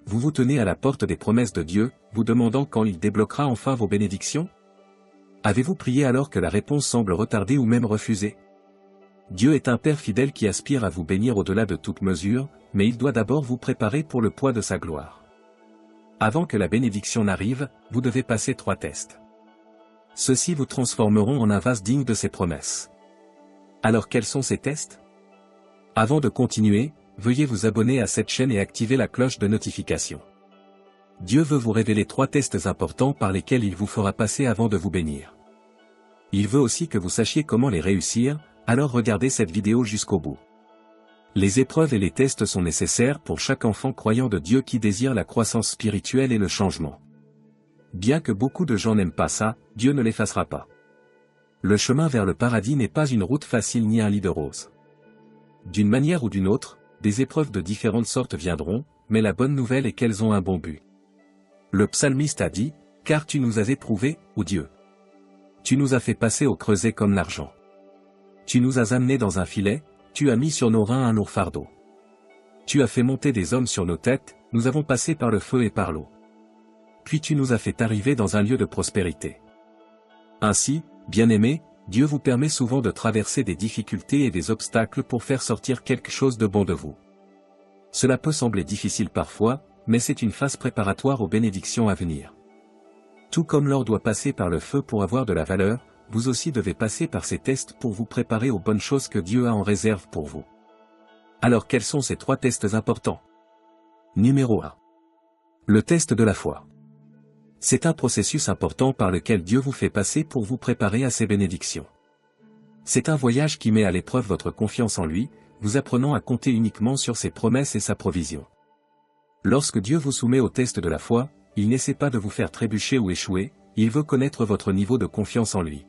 vous vous tenez à la porte des promesses de Dieu, vous demandant quand il débloquera enfin vos bénédictions? Avez-vous prié alors que la réponse semble retardée ou même refusée? Dieu est un Père fidèle qui aspire à vous bénir au-delà de toute mesure, mais il doit d'abord vous préparer pour le poids de sa gloire. Avant que la bénédiction n'arrive, vous devez passer 3 tests. Ceux-ci vous transformeront en un vase digne de ses promesses. Alors quels sont ces tests? Avant de continuer, veuillez vous abonner à cette chaîne et activer la cloche de notification. Dieu veut vous révéler 3 tests importants par lesquels il vous fera passer avant de vous bénir. Il veut aussi que vous sachiez comment les réussir, alors regardez cette vidéo jusqu'au bout. Les épreuves et les tests sont nécessaires pour chaque enfant croyant de Dieu qui désire la croissance spirituelle et le changement. Bien que beaucoup de gens n'aiment pas ça, Dieu ne l'effacera pas. Le chemin vers le paradis n'est pas une route facile ni un lit de roses. D'une manière ou d'une autre, des épreuves de différentes sortes viendront, mais la bonne nouvelle est qu'elles ont un bon but. Le psalmiste a dit, « Car tu nous as éprouvés, ô Dieu. Tu nous as fait passer au creuset comme l'argent. Tu nous as amenés dans un filet, tu as mis sur nos reins un lourd fardeau. Tu as fait monter des hommes sur nos têtes, nous avons passé par le feu et par l'eau. Puis tu nous as fait arriver dans un lieu de prospérité. » Ainsi, bien-aimés, Dieu vous permet souvent de traverser des difficultés et des obstacles pour faire sortir quelque chose de bon de vous. Cela peut sembler difficile parfois, mais c'est une phase préparatoire aux bénédictions à venir. Tout comme l'or doit passer par le feu pour avoir de la valeur, vous aussi devez passer par ces tests pour vous préparer aux bonnes choses que Dieu a en réserve pour vous. Alors quels sont ces 3 tests importants? Numéro 1. Le test de la foi. C'est un processus important par lequel Dieu vous fait passer pour vous préparer à ses bénédictions. C'est un voyage qui met à l'épreuve votre confiance en lui, vous apprenant à compter uniquement sur ses promesses et sa provision. Lorsque Dieu vous soumet au test de la foi, il n'essaie pas de vous faire trébucher ou échouer, il veut connaître votre niveau de confiance en lui.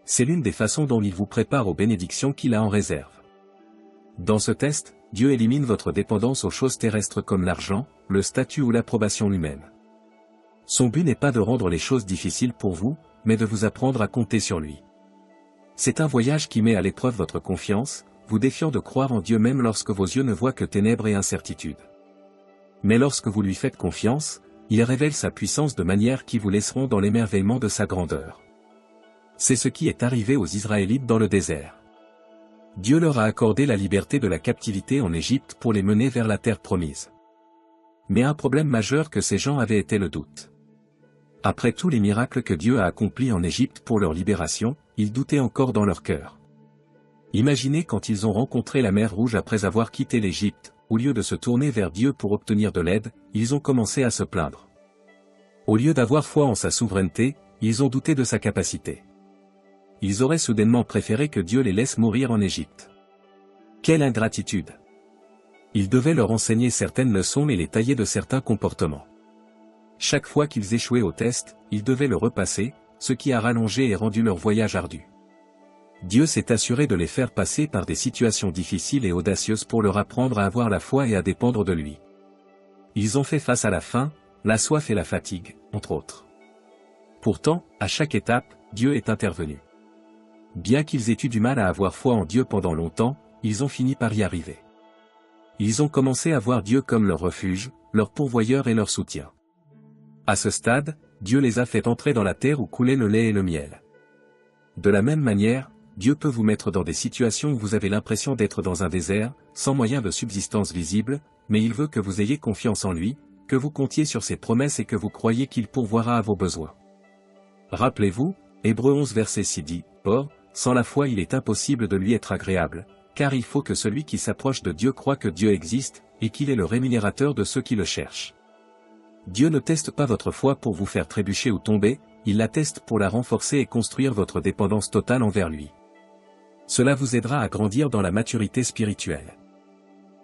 C'est l'une des façons dont il vous prépare aux bénédictions qu'il a en réserve. Dans ce test, Dieu élimine votre dépendance aux choses terrestres comme l'argent, le statut ou l'approbation humaine. Son but n'est pas de rendre les choses difficiles pour vous, mais de vous apprendre à compter sur lui. C'est un voyage qui met à l'épreuve votre confiance, vous défiant de croire en Dieu même lorsque vos yeux ne voient que ténèbres et incertitudes. Mais lorsque vous lui faites confiance, il révèle sa puissance de manière qui vous laisseront dans l'émerveillement de sa grandeur. C'est ce qui est arrivé aux Israélites dans le désert. Dieu leur a accordé la liberté de la captivité en Égypte pour les mener vers la terre promise. Mais un problème majeur que ces gens avaient été le doute. Après tous les miracles que Dieu a accomplis en Égypte pour leur libération, ils doutaient encore dans leur cœur. Imaginez quand ils ont rencontré la mer Rouge après avoir quitté l'Égypte, au lieu de se tourner vers Dieu pour obtenir de l'aide, ils ont commencé à se plaindre. Au lieu d'avoir foi en sa souveraineté, ils ont douté de sa capacité. Ils auraient soudainement préféré que Dieu les laisse mourir en Égypte. Quelle ingratitude! Il devait leur enseigner certaines leçons et les tailler de certains comportements. Chaque fois qu'ils échouaient au test, ils devaient le repasser, ce qui a rallongé et rendu leur voyage ardu. Dieu s'est assuré de les faire passer par des situations difficiles et audacieuses pour leur apprendre à avoir la foi et à dépendre de lui. Ils ont fait face à la faim, la soif et la fatigue, entre autres. Pourtant, à chaque étape, Dieu est intervenu. Bien qu'ils aient eu du mal à avoir foi en Dieu pendant longtemps, ils ont fini par y arriver. Ils ont commencé à voir Dieu comme leur refuge, leur pourvoyeur et leur soutien. À ce stade, Dieu les a fait entrer dans la terre où coulait le lait et le miel. De la même manière, Dieu peut vous mettre dans des situations où vous avez l'impression d'être dans un désert, sans moyen de subsistance visible, mais il veut que vous ayez confiance en lui, que vous comptiez sur ses promesses et que vous croyiez qu'il pourvoira à vos besoins. Rappelez-vous, Hébreux 11 verset 6 dit, « Or, sans la foi il est impossible de lui être agréable, car il faut que celui qui s'approche de Dieu croie que Dieu existe, et qu'il est le rémunérateur de ceux qui le cherchent. » Dieu ne teste pas votre foi pour vous faire trébucher ou tomber, il la teste pour la renforcer et construire votre dépendance totale envers lui. Cela vous aidera à grandir dans la maturité spirituelle.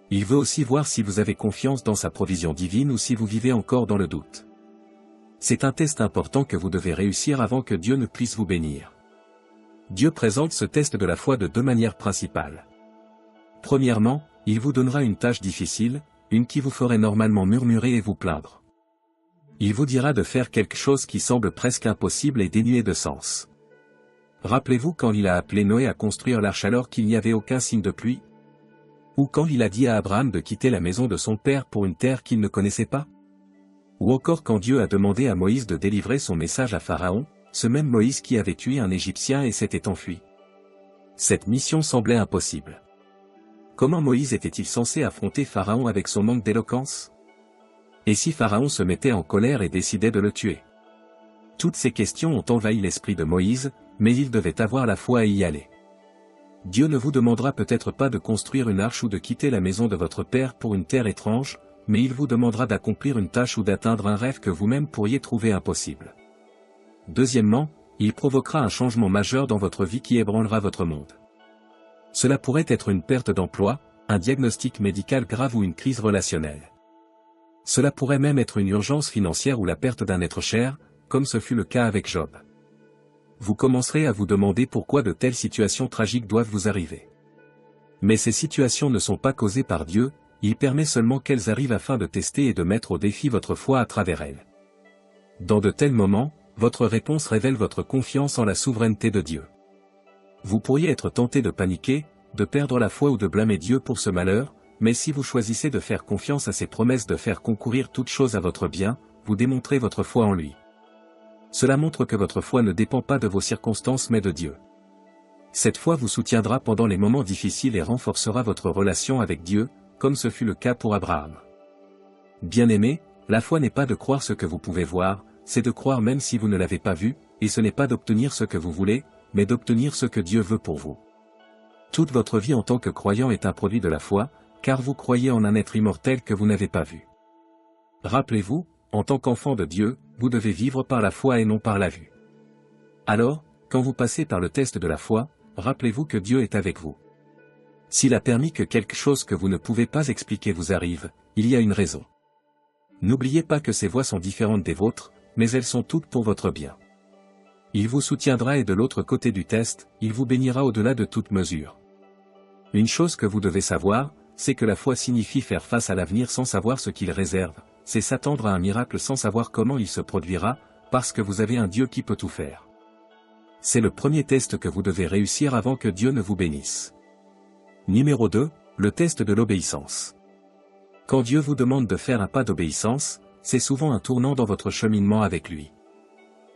Il veut aussi voir si vous avez confiance dans sa provision divine ou si vous vivez encore dans le doute. C'est un test important que vous devez réussir avant que Dieu ne puisse vous bénir. Dieu présente ce test de la foi de 2 manières principales. Premièrement, il vous donnera une tâche difficile, une qui vous ferait normalement murmurer et vous plaindre. Il vous dira de faire quelque chose qui semble presque impossible et dénué de sens. Rappelez-vous quand il a appelé Noé à construire l'arche alors qu'il n'y avait aucun signe de pluie? Ou quand il a dit à Abraham de quitter la maison de son père pour une terre qu'il ne connaissait pas? Ou encore quand Dieu a demandé à Moïse de délivrer son message à Pharaon, ce même Moïse qui avait tué un Égyptien et s'était enfui. Cette mission semblait impossible. Comment Moïse était-il censé affronter Pharaon avec son manque d'éloquence? Et si Pharaon se mettait en colère et décidait de le tuer? Toutes ces questions ont envahi l'esprit de Moïse, mais il devait avoir la foi à y aller. Dieu ne vous demandera peut-être pas de construire une arche ou de quitter la maison de votre père pour une terre étrange, mais il vous demandera d'accomplir une tâche ou d'atteindre un rêve que vous-même pourriez trouver impossible. Deuxièmement, il provoquera un changement majeur dans votre vie qui ébranlera votre monde. Cela pourrait être une perte d'emploi, un diagnostic médical grave ou une crise relationnelle. Cela pourrait même être une urgence financière ou la perte d'un être cher, comme ce fut le cas avec Job. Vous commencerez à vous demander pourquoi de telles situations tragiques doivent vous arriver. Mais ces situations ne sont pas causées par Dieu, il permet seulement qu'elles arrivent afin de tester et de mettre au défi votre foi à travers elles. Dans de tels moments, votre réponse révèle votre confiance en la souveraineté de Dieu. Vous pourriez être tenté de paniquer, de perdre la foi ou de blâmer Dieu pour ce malheur, mais si vous choisissez de faire confiance à ses promesses de faire concourir toutes choses à votre bien, vous démontrez votre foi en lui. Cela montre que votre foi ne dépend pas de vos circonstances mais de Dieu. Cette foi vous soutiendra pendant les moments difficiles et renforcera votre relation avec Dieu, comme ce fut le cas pour Abraham. Bien-aimés, la foi n'est pas de croire ce que vous pouvez voir, c'est de croire même si vous ne l'avez pas vu, et ce n'est pas d'obtenir ce que vous voulez, mais d'obtenir ce que Dieu veut pour vous. Toute votre vie en tant que croyant est un produit de la foi, car vous croyez en un être immortel que vous n'avez pas vu. Rappelez-vous, en tant qu'enfant de Dieu, vous devez vivre par la foi et non par la vue. Alors, quand vous passez par le test de la foi, rappelez-vous que Dieu est avec vous. S'il a permis que quelque chose que vous ne pouvez pas expliquer vous arrive, il y a une raison. N'oubliez pas que ces voies sont différentes des vôtres, mais elles sont toutes pour votre bien. Il vous soutiendra et de l'autre côté du test, il vous bénira au-delà de toute mesure. Une chose que vous devez savoir, c'est que la foi signifie faire face à l'avenir sans savoir ce qu'il réserve, c'est s'attendre à un miracle sans savoir comment il se produira, parce que vous avez un Dieu qui peut tout faire. C'est le premier test que vous devez réussir avant que Dieu ne vous bénisse. Numéro 2, le test de l'obéissance. Quand Dieu vous demande de faire un pas d'obéissance, c'est souvent un tournant dans votre cheminement avec lui.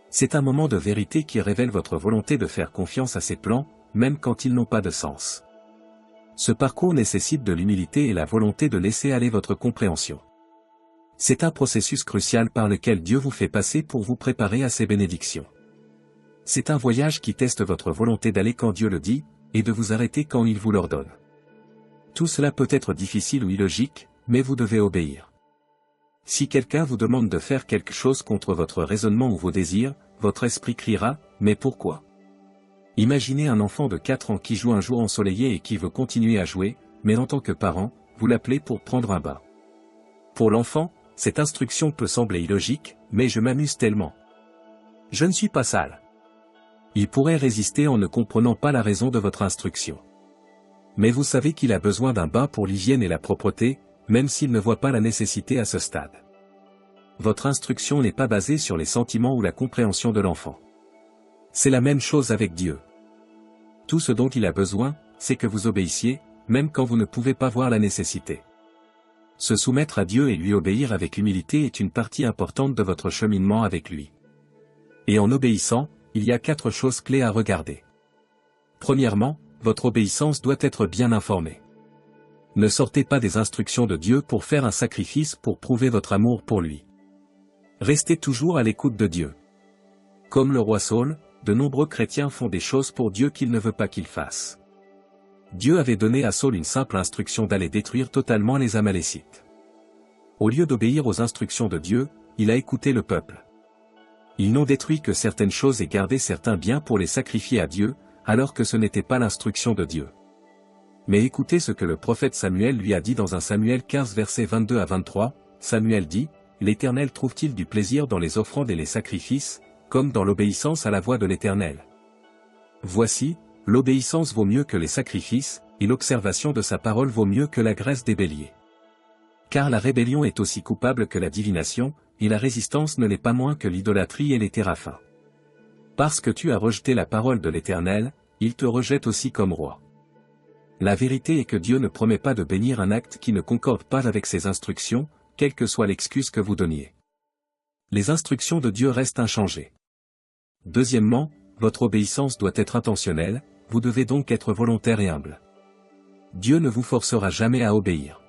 C'est un moment de vérité qui révèle votre volonté de faire confiance à ses plans, même quand ils n'ont pas de sens. Ce parcours nécessite de l'humilité et la volonté de laisser aller votre compréhension. C'est un processus crucial par lequel Dieu vous fait passer pour vous préparer à ses bénédictions. C'est un voyage qui teste votre volonté d'aller quand Dieu le dit, et de vous arrêter quand il vous l'ordonne. Tout cela peut être difficile ou illogique, mais vous devez obéir. Si quelqu'un vous demande de faire quelque chose contre votre raisonnement ou vos désirs, votre esprit criera « Mais pourquoi ?» Imaginez un enfant de 4 ans qui joue un jour ensoleillé et qui veut continuer à jouer, mais en tant que parent, vous l'appelez pour prendre un bain. Pour l'enfant, cette instruction peut sembler illogique, mais je m'amuse tellement. Je ne suis pas sale. Il pourrait résister en ne comprenant pas la raison de votre instruction. Mais vous savez qu'il a besoin d'un bain pour l'hygiène et la propreté, même s'il ne voit pas la nécessité à ce stade. Votre instruction n'est pas basée sur les sentiments ou la compréhension de l'enfant. C'est la même chose avec Dieu. Tout ce dont il a besoin, c'est que vous obéissiez, même quand vous ne pouvez pas voir la nécessité. Se soumettre à Dieu et lui obéir avec humilité est une partie importante de votre cheminement avec lui. Et en obéissant, il y a 4 choses clés à regarder. Premièrement, votre obéissance doit être bien informée. Ne sortez pas des instructions de Dieu pour faire un sacrifice pour prouver votre amour pour lui. Restez toujours à l'écoute de Dieu. Comme le roi Saül, de nombreux chrétiens font des choses pour Dieu qu'il ne veut pas qu'ils fassent. Dieu avait donné à Saül une simple instruction d'aller détruire totalement les Amalécites. Au lieu d'obéir aux instructions de Dieu, il a écouté le peuple. Ils n'ont détruit que certaines choses et gardé certains biens pour les sacrifier à Dieu, alors que ce n'était pas l'instruction de Dieu. Mais écoutez ce que le prophète Samuel lui a dit dans 1 Samuel 15 versets 22 à 23, Samuel dit, « L'Éternel trouve-t-il du plaisir dans les offrandes et les sacrifices, comme dans l'obéissance à la voix de l'Éternel ? Voici, l'obéissance vaut mieux que les sacrifices, et l'observation de sa parole vaut mieux que la graisse des béliers. Car la rébellion est aussi coupable que la divination, et la résistance ne l'est pas moins que l'idolâtrie et les téraphins. Parce que tu as rejeté la parole de l'Éternel, il te rejette aussi comme roi. » La vérité est que Dieu ne promet pas de bénir un acte qui ne concorde pas avec ses instructions, quelle que soit l'excuse que vous donniez. Les instructions de Dieu restent inchangées. Deuxièmement, votre obéissance doit être intentionnelle, vous devez donc être volontaire et humble. Dieu ne vous forcera jamais à obéir.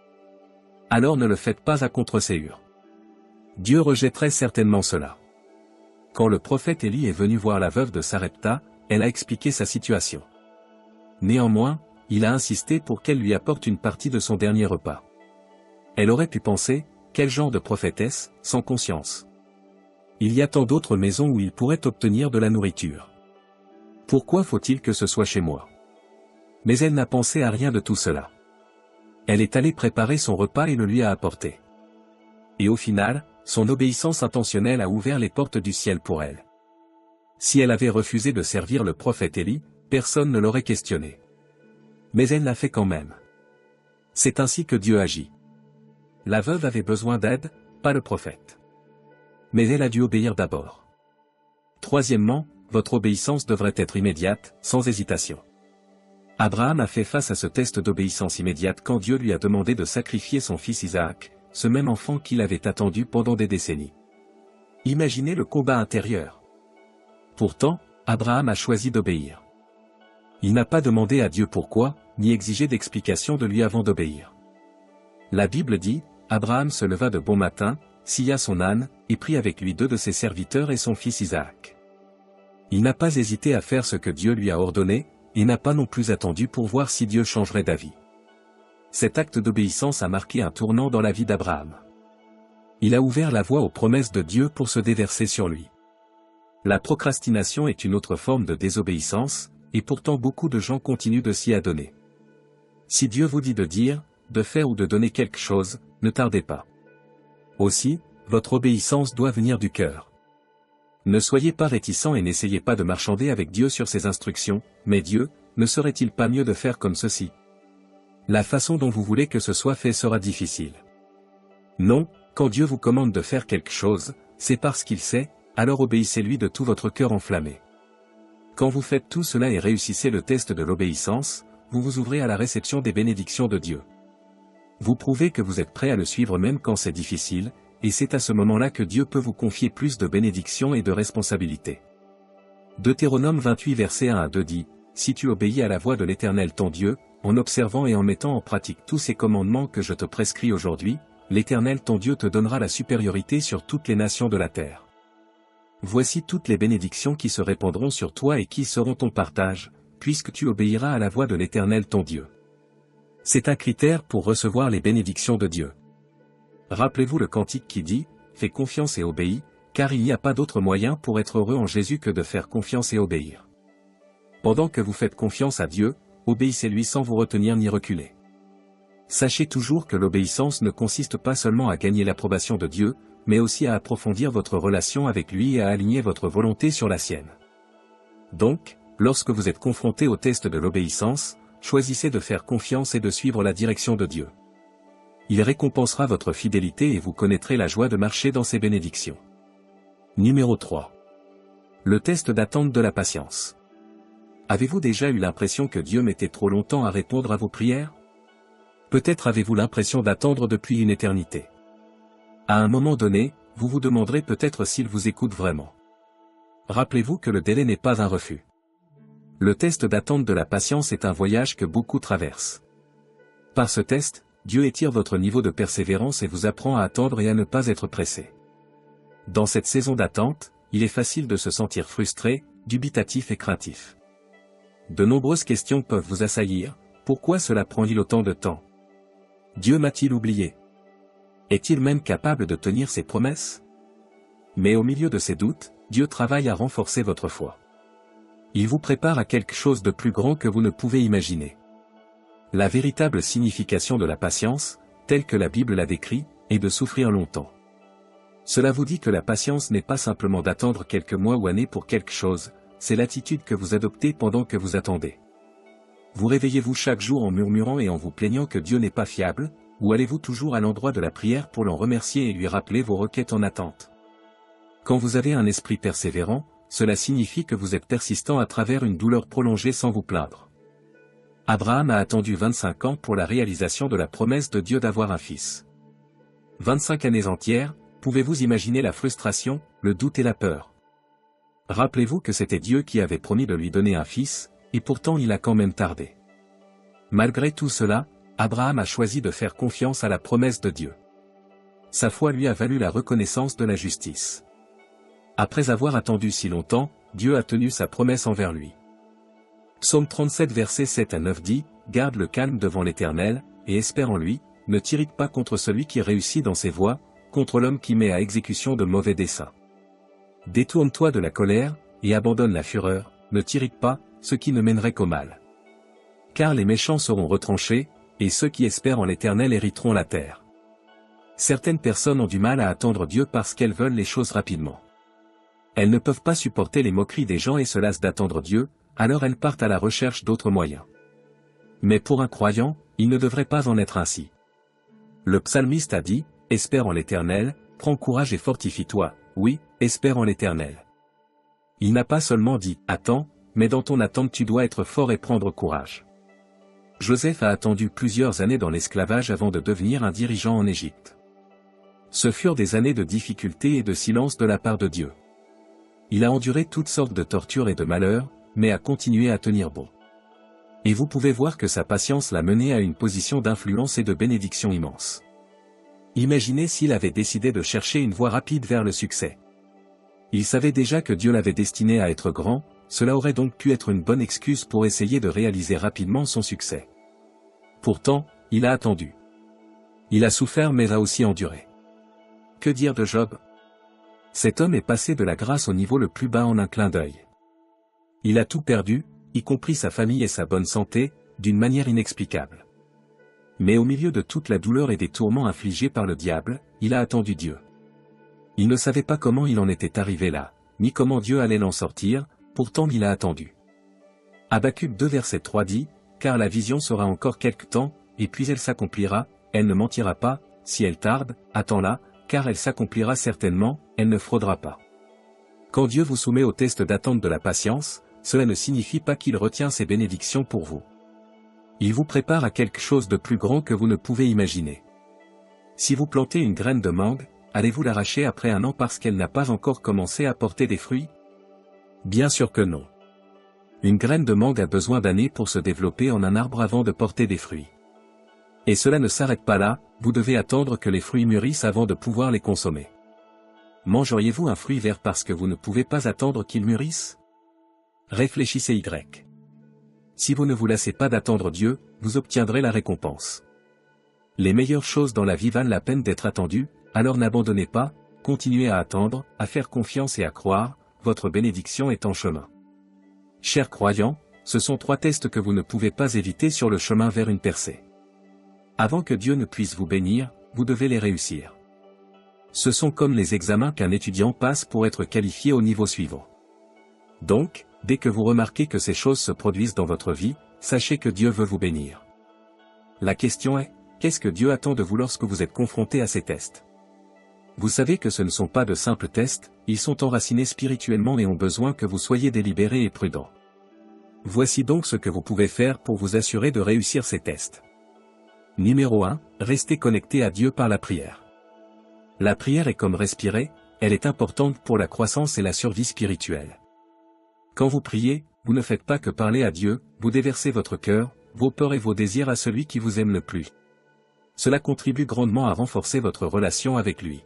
Alors ne le faites pas à contre-ségur. Dieu rejetterait certainement cela. Quand le prophète Élie est venu voir la veuve de Sarepta, elle a expliqué sa situation. Néanmoins, il a insisté pour qu'elle lui apporte une partie de son dernier repas. Elle aurait pu penser, quel genre de prophétesse, sans conscience. Il y a tant d'autres maisons où il pourrait obtenir de la nourriture. Pourquoi faut-il que ce soit chez moi? Mais elle n'a pensé à rien de tout cela. Elle est allée préparer son repas et le lui a apporté. Et au final, son obéissance intentionnelle a ouvert les portes du ciel pour elle. Si elle avait refusé de servir le prophète Élie, personne ne l'aurait questionné. Mais elle l'a fait quand même. C'est ainsi que Dieu agit. La veuve avait besoin d'aide, pas le prophète. Mais elle a dû obéir d'abord. Troisièmement, votre obéissance devrait être immédiate, sans hésitation. Abraham a fait face à ce test d'obéissance immédiate quand Dieu lui a demandé de sacrifier son fils Isaac, ce même enfant qu'il avait attendu pendant des décennies. Imaginez le combat intérieur. Pourtant, Abraham a choisi d'obéir. Il n'a pas demandé à Dieu pourquoi, ni exigé d'explication de lui avant d'obéir. La Bible dit, Abraham se leva de bon matin, scia son âne, et prit avec lui 2 de ses serviteurs et son fils Isaac. Il n'a pas hésité à faire ce que Dieu lui a ordonné, et n'a pas non plus attendu pour voir si Dieu changerait d'avis. Cet acte d'obéissance a marqué un tournant dans la vie d'Abraham. Il a ouvert la voie aux promesses de Dieu pour se déverser sur lui. La procrastination est une autre forme de désobéissance, et pourtant beaucoup de gens continuent de s'y adonner. Si Dieu vous dit de dire, de faire ou de donner quelque chose, ne tardez pas. Aussi, votre obéissance doit venir du cœur. Ne soyez pas réticents et n'essayez pas de marchander avec Dieu sur ses instructions, mais Dieu, ne serait-il pas mieux de faire comme ceci? La façon dont vous voulez que ce soit fait sera difficile. Non, quand Dieu vous commande de faire quelque chose, c'est parce qu'il sait, alors obéissez-lui de tout votre cœur enflammé. Quand vous faites tout cela et réussissez le test de l'obéissance, vous vous ouvrez à la réception des bénédictions de Dieu. Vous prouvez que vous êtes prêt à le suivre même quand c'est difficile, et c'est à ce moment-là que Dieu peut vous confier plus de bénédictions et de responsabilités. Deutéronome 28 versets 1 à 2 dit, « Si tu obéis à la voix de l'Éternel ton Dieu, en observant et en mettant en pratique tous ces commandements que je te prescris aujourd'hui, l'Éternel ton Dieu te donnera la supériorité sur toutes les nations de la terre. Voici toutes les bénédictions qui se répandront sur toi et qui seront ton partage, puisque tu obéiras à la voix de l'Éternel ton Dieu. » C'est un critère pour recevoir les bénédictions de Dieu. Rappelez-vous le cantique qui dit, « Fais confiance et obéis, car il n'y a pas d'autre moyen pour être heureux en Jésus que de faire confiance et obéir. » Pendant que vous faites confiance à Dieu, obéissez-lui sans vous retenir ni reculer. Sachez toujours que l'obéissance ne consiste pas seulement à gagner l'approbation de Dieu, mais aussi à approfondir votre relation avec lui et à aligner votre volonté sur la sienne. Donc, lorsque vous êtes confronté au test de l'obéissance, choisissez de faire confiance et de suivre la direction de Dieu. Il récompensera votre fidélité et vous connaîtrez la joie de marcher dans ses bénédictions. Numéro 3. Le test d'attente de la patience. Avez-vous déjà eu l'impression que Dieu mettait trop longtemps à répondre à vos prières? Peut-être avez-vous l'impression d'attendre depuis une éternité. À un moment donné, vous vous demanderez peut-être s'il vous écoute vraiment. Rappelez-vous que le délai n'est pas un refus. Le test d'attente de la patience est un voyage que beaucoup traversent. Par ce test, Dieu étire votre niveau de persévérance et vous apprend à attendre et à ne pas être pressé. Dans cette saison d'attente, il est facile de se sentir frustré, dubitatif et craintif. De nombreuses questions peuvent vous assaillir. Pourquoi cela prend-il autant de temps? Dieu m'a-t-il oublié? Est-il même capable de tenir ses promesses? Mais au milieu de ces doutes, Dieu travaille à renforcer votre foi. Il vous prépare à quelque chose de plus grand que vous ne pouvez imaginer. La véritable signification de la patience, telle que la Bible la décrit, est de souffrir longtemps. Cela vous dit que la patience n'est pas simplement d'attendre quelques mois ou années pour quelque chose, c'est l'attitude que vous adoptez pendant que vous attendez. Vous réveillez-vous chaque jour en murmurant et en vous plaignant que Dieu n'est pas fiable, ou allez-vous toujours à l'endroit de la prière pour l'en remercier et lui rappeler vos requêtes en attente? Quand vous avez un esprit persévérant, cela signifie que vous êtes persistant à travers une douleur prolongée sans vous plaindre. Abraham a attendu 25 ans pour la réalisation de la promesse de Dieu d'avoir un fils. 25 années entières, pouvez-vous imaginer la frustration, le doute et la peur? Rappelez-vous que c'était Dieu qui avait promis de lui donner un fils, et pourtant il a quand même tardé. Malgré tout cela, Abraham a choisi de faire confiance à la promesse de Dieu. Sa foi lui a valu la reconnaissance de la justice. Après avoir attendu si longtemps, Dieu a tenu sa promesse envers lui. Psaume 37 versets 7 à 9 dit, « Garde le calme devant l'Éternel, et espère en lui, ne t'irrite pas contre celui qui réussit dans ses voies, contre l'homme qui met à exécution de mauvais desseins. Détourne-toi de la colère, et abandonne la fureur, ne t'irrite pas, ce qui ne mènerait qu'au mal. Car les méchants seront retranchés, et ceux qui espèrent en l'Éternel hériteront la terre. » Certaines personnes ont du mal à attendre Dieu parce qu'elles veulent les choses rapidement. Elles ne peuvent pas supporter les moqueries des gens et se lassent d'attendre Dieu, alors elles partent à la recherche d'autres moyens. Mais pour un croyant, il ne devrait pas en être ainsi. Le psalmiste a dit, « Espère en l'Éternel, prends courage et fortifie-toi, oui, espère en l'Éternel. » Il n'a pas seulement dit, « Attends », mais dans ton attente tu dois être fort et prendre courage. Joseph a attendu plusieurs années dans l'esclavage avant de devenir un dirigeant en Égypte. Ce furent des années de difficulté et de silence de la part de Dieu. Il a enduré toutes sortes de tortures et de malheurs, mais a continué à tenir bon. Et vous pouvez voir que sa patience l'a mené à une position d'influence et de bénédiction immense. Imaginez s'il avait décidé de chercher une voie rapide vers le succès. Il savait déjà que Dieu l'avait destiné à être grand, cela aurait donc pu être une bonne excuse pour essayer de réaliser rapidement son succès. Pourtant, il a attendu. Il a souffert mais a aussi enduré. Que dire de Job? Cet homme est passé de la grâce au niveau le plus bas en un clin d'œil. Il a tout perdu, y compris sa famille et sa bonne santé, d'une manière inexplicable. Mais au milieu de toute la douleur et des tourments infligés par le diable, il a attendu Dieu. Il ne savait pas comment il en était arrivé là, ni comment Dieu allait l'en sortir, pourtant il a attendu. Habacuc 2 verset 3 dit, « Car la vision sera encore quelque temps, et puis elle s'accomplira, elle ne mentira pas, si elle tarde, attends-la, car elle s'accomplira certainement, elle ne fraudera pas. » Quand Dieu vous soumet au test d'attente de la patience, cela ne signifie pas qu'il retient ses bénédictions pour vous. Il vous prépare à quelque chose de plus grand que vous ne pouvez imaginer. Si vous plantez une graine de mangue, allez-vous l'arracher après un an parce qu'elle n'a pas encore commencé à porter des fruits? Bien sûr que non. Une graine de mangue a besoin d'années pour se développer en un arbre avant de porter des fruits. Et cela ne s'arrête pas là, vous devez attendre que les fruits mûrissent avant de pouvoir les consommer. Mangeriez-vous un fruit vert parce que vous ne pouvez pas attendre qu'il mûrisse? Réfléchissez Y. Si vous ne vous lassez pas d'attendre Dieu, vous obtiendrez la récompense. Les meilleures choses dans la vie valent la peine d'être attendues, alors n'abandonnez pas, continuez à attendre, à faire confiance et à croire, votre bénédiction est en chemin. Chers croyants, ce sont 3 tests que vous ne pouvez pas éviter sur le chemin vers une percée. Avant que Dieu ne puisse vous bénir, vous devez les réussir. Ce sont comme les examens qu'un étudiant passe pour être qualifié au niveau suivant. Donc, dès que vous remarquez que ces choses se produisent dans votre vie, sachez que Dieu veut vous bénir. La question est, qu'est-ce que Dieu attend de vous lorsque vous êtes confronté à ces tests? Vous savez que ce ne sont pas de simples tests, ils sont enracinés spirituellement et ont besoin que vous soyez délibéré et prudent. Voici donc ce que vous pouvez faire pour vous assurer de réussir ces tests. Numéro 1, restez connecté à Dieu par la prière. La prière est comme respirer, elle est importante pour la croissance et la survie spirituelle. Quand vous priez, vous ne faites pas que parler à Dieu, vous déversez votre cœur, vos peurs et vos désirs à celui qui vous aime le plus. Cela contribue grandement à renforcer votre relation avec lui.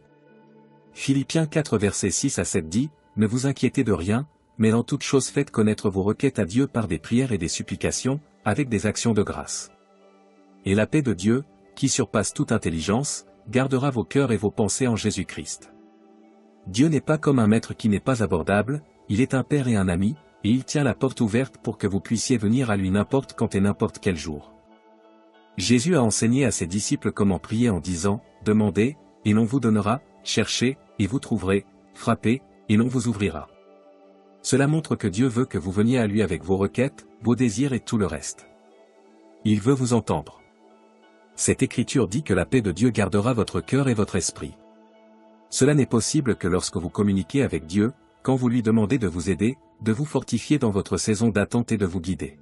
Philippiens 4 versets 6 à 7 dit, « Ne vous inquiétez de rien, mais en toute chose faites connaître vos requêtes à Dieu par des prières et des supplications, avec des actions de grâce. Et la paix de Dieu, qui surpasse toute intelligence, gardera vos cœurs et vos pensées en Jésus-Christ. » Dieu n'est pas comme un maître qui n'est pas abordable, il est un père et un ami, et il tient la porte ouverte pour que vous puissiez venir à lui n'importe quand et n'importe quel jour. Jésus a enseigné à ses disciples comment prier en disant, « Demandez, et l'on vous donnera, cherchez, et vous trouverez, frappez, et l'on vous ouvrira. » Cela montre que Dieu veut que vous veniez à lui avec vos requêtes, vos désirs et tout le reste. Il veut vous entendre. Cette écriture dit que la paix de Dieu gardera votre cœur et votre esprit. Cela n'est possible que lorsque vous communiquez avec Dieu, quand vous lui demandez de vous aider, de vous fortifier dans votre saison d'attente et de vous guider.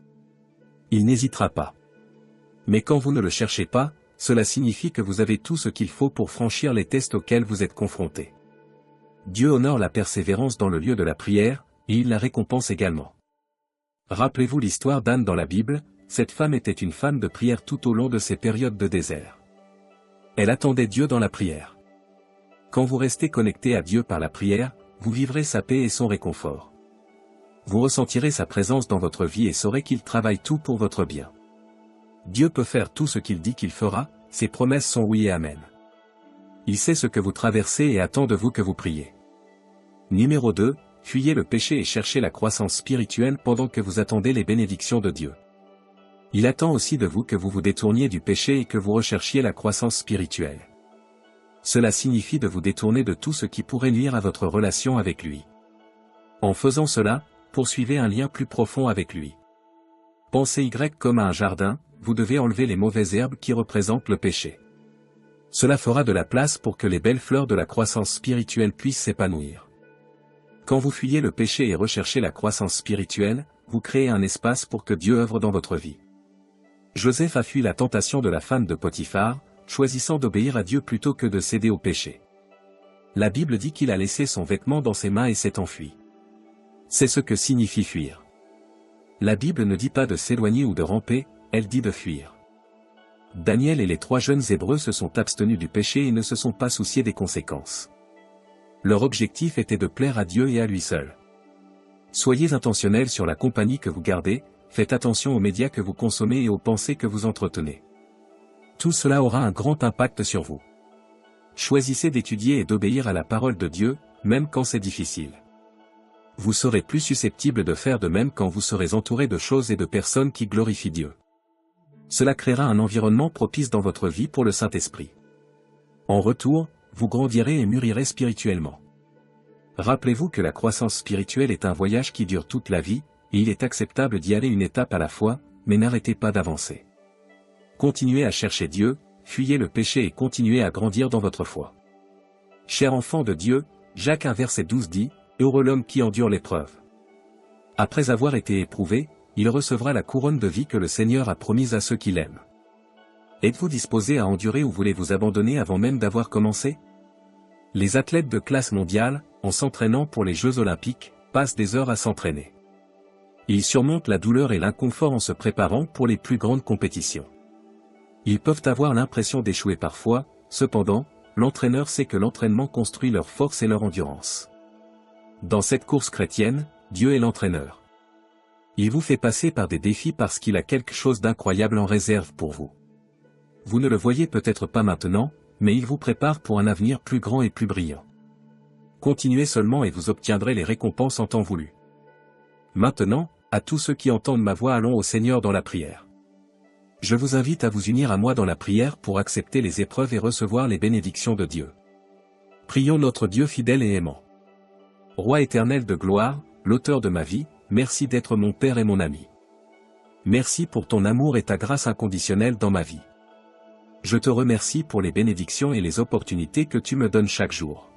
il n'hésitera pas. Mais quand vous ne le cherchez pas, cela signifie que vous avez tout ce qu'il faut pour franchir les tests auxquels vous êtes confrontés. Dieu honore la persévérance dans le lieu de la prière, et il la récompense également. Rappelez-vous l'histoire d'Anne dans la Bible, cette femme était une femme de prière tout au long de ses périodes de désert. Elle attendait Dieu dans la prière. Quand vous restez connecté à Dieu par la prière, vous vivrez sa paix et son réconfort. Vous ressentirez sa présence dans votre vie et saurez qu'il travaille tout pour votre bien. Dieu peut faire tout ce qu'il dit qu'il fera, ses promesses sont oui et amen. Il sait ce que vous traversez et attend de vous que vous priez. Numéro 2, fuyez le péché et cherchez la croissance spirituelle pendant que vous attendez les bénédictions de Dieu. Il attend aussi de vous que vous vous détourniez du péché et que vous recherchiez la croissance spirituelle. Cela signifie de vous détourner de tout ce qui pourrait nuire à votre relation avec lui. En faisant cela, poursuivez un lien plus profond avec lui. Pensez Y comme à un jardin, vous devez enlever les mauvaises herbes qui représentent le péché. Cela fera de la place pour que les belles fleurs de la croissance spirituelle puissent s'épanouir. Quand vous fuyez le péché et recherchez la croissance spirituelle, vous créez un espace pour que Dieu œuvre dans votre vie. Joseph a fui la tentation de la femme de Potiphar, choisissant d'obéir à Dieu plutôt que de céder au péché. La Bible dit qu'il a laissé son vêtement dans ses mains et s'est enfui. C'est ce que signifie fuir. La Bible ne dit pas de s'éloigner ou de ramper, elle dit de fuir. Daniel et les 3 jeunes Hébreux se sont abstenus du péché et ne se sont pas souciés des conséquences. Leur objectif était de plaire à Dieu et à lui seul. Soyez intentionnels sur la compagnie que vous gardez, faites attention aux médias que vous consommez et aux pensées que vous entretenez. Tout cela aura un grand impact sur vous. Choisissez d'étudier et d'obéir à la parole de Dieu, même quand c'est difficile. Vous serez plus susceptible de faire de même quand vous serez entouré de choses et de personnes qui glorifient Dieu. Cela créera un environnement propice dans votre vie pour le Saint-Esprit. En retour, vous grandirez et mûrirez spirituellement. Rappelez-vous que la croissance spirituelle est un voyage qui dure toute la vie, et il est acceptable d'y aller une étape à la fois, mais n'arrêtez pas d'avancer. Continuez à chercher Dieu, fuyez le péché et continuez à grandir dans votre foi. Cher enfant de Dieu, Jacques 1 verset 12 dit, « Heureux l'homme qui endure l'épreuve. » Après avoir été éprouvé, il recevra la couronne de vie que le Seigneur a promise à ceux qui l'aiment. Êtes-vous disposé à endurer ou voulez-vous abandonner avant même d'avoir commencé? Les athlètes de classe mondiale, en s'entraînant pour les Jeux Olympiques, passent des heures à s'entraîner. Ils surmontent la douleur et l'inconfort en se préparant pour les plus grandes compétitions. Ils peuvent avoir l'impression d'échouer parfois, cependant, l'entraîneur sait que l'entraînement construit leur force et leur endurance. Dans cette course chrétienne, Dieu est l'entraîneur. Il vous fait passer par des défis parce qu'il a quelque chose d'incroyable en réserve pour vous. Vous ne le voyez peut-être pas maintenant, mais il vous prépare pour un avenir plus grand et plus brillant. Continuez seulement et vous obtiendrez les récompenses en temps voulu. Maintenant, à tous ceux qui entendent ma voix, allons au Seigneur dans la prière. Je vous invite à vous unir à moi dans la prière pour accepter les épreuves et recevoir les bénédictions de Dieu. Prions notre Dieu fidèle et aimant. Roi éternel de gloire, l'auteur de ma vie, merci d'être mon Père et mon ami. Merci pour ton amour et ta grâce inconditionnelle dans ma vie. Je te remercie pour les bénédictions et les opportunités que tu me donnes chaque jour.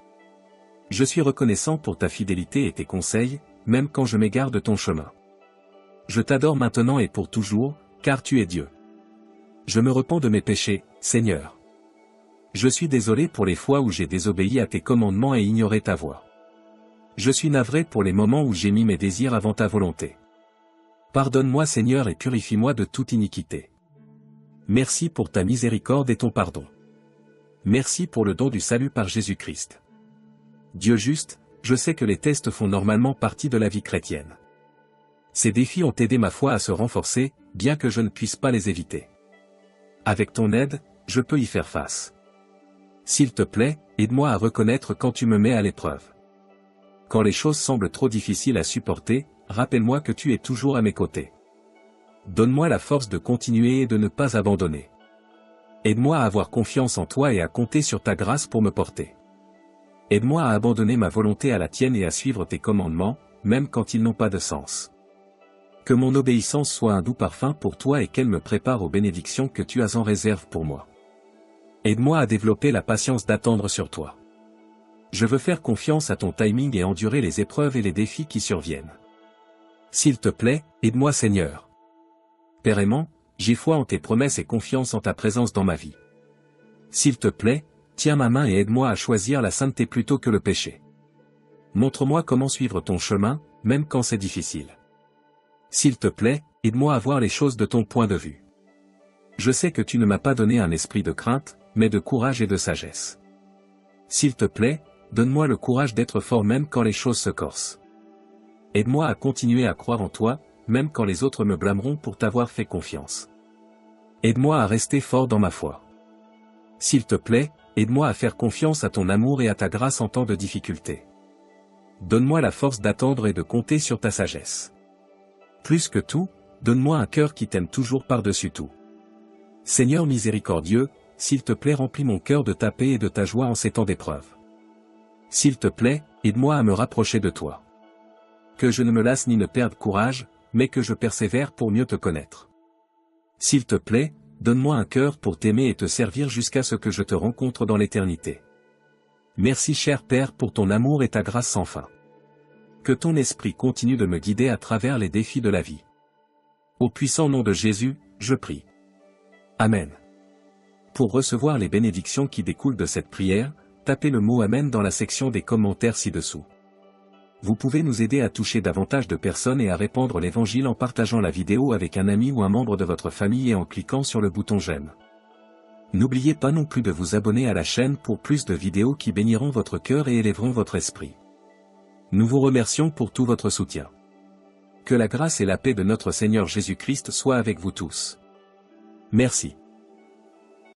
Je suis reconnaissant pour ta fidélité et tes conseils, même quand je m'égare de ton chemin. Je t'adore maintenant et pour toujours, car tu es Dieu. Je me repens de mes péchés, Seigneur. Je suis désolé pour les fois où j'ai désobéi à tes commandements et ignoré ta voix. Je suis navré pour les moments où j'ai mis mes désirs avant ta volonté. Pardonne-moi Seigneur et purifie-moi de toute iniquité. Merci pour ta miséricorde et ton pardon. Merci pour le don du salut par Jésus-Christ. Dieu juste, je sais que les tests font normalement partie de la vie chrétienne. Ces défis ont aidé ma foi à se renforcer, bien que je ne puisse pas les éviter. Avec ton aide, je peux y faire face. S'il te plaît, aide-moi à reconnaître quand tu me mets à l'épreuve. Quand les choses semblent trop difficiles à supporter, rappelle-moi que tu es toujours à mes côtés. Donne-moi la force de continuer et de ne pas abandonner. Aide-moi à avoir confiance en toi et à compter sur ta grâce pour me porter. Aide-moi à abandonner ma volonté à la tienne et à suivre tes commandements, même quand ils n'ont pas de sens. Que mon obéissance soit un doux parfum pour toi et qu'elle me prépare aux bénédictions que tu as en réserve pour moi. Aide-moi à développer la patience d'attendre sur toi. Je veux faire confiance à ton timing et endurer les épreuves et les défis qui surviennent. S'il te plaît, aide-moi Seigneur. Père aimant, j'ai foi en tes promesses et confiance en ta présence dans ma vie. S'il te plaît, tiens ma main et aide-moi à choisir la sainteté plutôt que le péché. Montre-moi comment suivre ton chemin, même quand c'est difficile. S'il te plaît, aide-moi à voir les choses de ton point de vue. Je sais que tu ne m'as pas donné un esprit de crainte, mais de courage et de sagesse. S'il te plaît, donne-moi le courage d'être fort même quand les choses se corsent. Aide-moi à continuer à croire en toi, même quand les autres me blâmeront pour t'avoir fait confiance. Aide-moi à rester fort dans ma foi. S'il te plaît, aide-moi à faire confiance à ton amour et à ta grâce en temps de difficulté. Donne-moi la force d'attendre et de compter sur ta sagesse. Plus que tout, donne-moi un cœur qui t'aime toujours par-dessus tout. Seigneur miséricordieux, s'il te plaît remplis mon cœur de ta paix et de ta joie en ces temps d'épreuve. S'il te plaît, aide-moi à me rapprocher de toi. Que je ne me lasse ni ne perde courage, mais que je persévère pour mieux te connaître. S'il te plaît, donne-moi un cœur pour t'aimer et te servir jusqu'à ce que je te rencontre dans l'éternité. Merci cher Père pour ton amour et ta grâce sans fin. Que ton esprit continue de me guider à travers les défis de la vie. Au puissant nom de Jésus, je prie. Amen. Pour recevoir les bénédictions qui découlent de cette prière, tapez le mot Amen dans la section des commentaires ci-dessous. Vous pouvez nous aider à toucher davantage de personnes et à répandre l'évangile en partageant la vidéo avec un ami ou un membre de votre famille et en cliquant sur le bouton j'aime. N'oubliez pas non plus de vous abonner à la chaîne pour plus de vidéos qui béniront votre cœur et élèveront votre esprit. Nous vous remercions pour tout votre soutien. Que la grâce et la paix de notre Seigneur Jésus-Christ soient avec vous tous. Merci.